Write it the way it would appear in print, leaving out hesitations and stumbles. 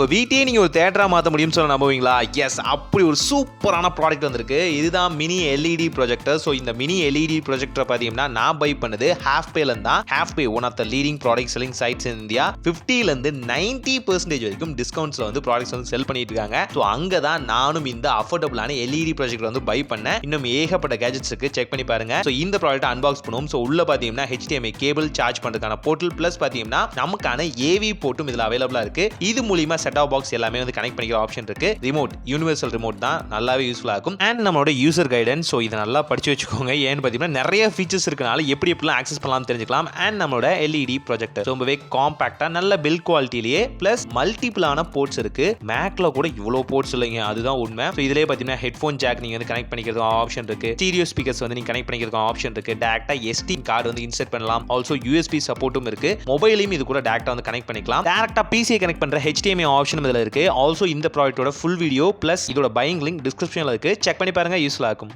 உங்க வீட்டையே நீங்க ஒரு தியேட்டரா மாத்த முடியும்னு சொல்ல நம்புவீங்களா? எஸ், அப்படி ஒரு சூப்பரான ப்ராடக்ட் வந்திருக்கு. இதுதான் மினி எல்இடி ப்ரொஜெக்டர். ஸோ இந்த மினி எல்இடி ப்ரொஜெக்டர் பார்த்தீங்கன்னா நான் பை பண்ணது ஹாஃபேல தான். Halfe one of the leading product selling sites in India. 50ல இருந்து 90% வரைக்கும் டிஸ்கவுண்ட்ஸ்ல வந்து ப்ராடக்ட்ஸ் வந்து செல் பண்ணிட்டு இருக்காங்க. ஸோ அங்க தான் நானும் இந்த அஃபோர்டபுளான எல்இடி ப்ரொஜெக்டர் வந்து பை பண்ணேன். இன்னும் ஏகப்பட்ட கேஜெட்ஸ் இருக்கு, செக் பண்ணி பாருங்க. ஸோ இந்த ப்ராடக்ட் அன்பாக்ஸ் பண்ணுவோம். ஸோ உள்ள பார்த்தீங்கன்னா HDMI கேபிள் சார்ஜ் பண்றதுக்கான போர்ட்டல் பிளஸ் பார்த்தீங்கன்னா நமக்கான AV போர்ட்டும் இதுல அவைலபிளா இருக்கு. இது மூலமா செட் ஆஃப் பாக்ஸ் எல்லாமே வந்து கனெக்ட் பண்ணிக்கிற ஆப்ஷன் இருக்கு. ரிமோட் யூனிவர்சல் ரிமோட் தான், நல்லாவே யூஸ்ஃபுல்லா இருக்கும். அண்ட் நம்மளோட யூசர் கைடன்ஸ். ஸோ இதை நல்லா படிச்சு வச்சுக்கோங்க. ஏன்னு பார்த்தீங்கன்னா நிறைய ஃபீச்சர்ஸ் இருக்கனால எப்படி எப்படிலாம் ஆக்சஸ் பண்ணலாம் தெரிஞ்சுக்கலாம். அண்ட் நம்மளோட LED ப்ரொஜெக்டர் ரொம்பவே காம்பாக்டா நல்ல பில்ட் குவாலிட்டிலேயே பிளஸ் மல்டிபிளான போர்ட்ஸ் இருக்கு. மேக்ல கூட இவ்வளோ போர்ட்ஸ் இல்லைங்க, அதுதான் உண்மை. ஸோ இதுலேயே பார்த்தீங்கன்னா ஹெட்ஃபோன் ஜாக் நீங்க வந்து கனெக்ட் பண்ணிக்கிறது ஆப்ஷன் இருக்கு. ஸ்டீரியோ ஸ்பீக்கர்ஸ் வந்து நீங்க கனெக்ட் பண்ணிக்கிறது ஆப்ஷன் இருக்கு. டேரக்டா SD கார்டு வந்து இன்சர்ட் பண்ணலாம். ஆல்சோ USB சப்போர்ட்டும் இருக்கு. மொபைலையும் இது கூட டேரக்டா வந்து கனெக்ட் பண்ணிக்கலாம். டேரக்டா PC கனெக்ட் பண்ற HDMI ஆப்ஷனும் இதுல இருக்கு. ஆல்சோ இந்த ப்ராடக்ட்டோட ஃபுல் வீடியோ பிளஸ் இதோட பையிங் லிங்க் டிஸ்கிரிப்ஷன்ல இருக்கு. செக் பண்ணி பாருங்க, யூஸ்ஃபுல்லா இருக்கும்.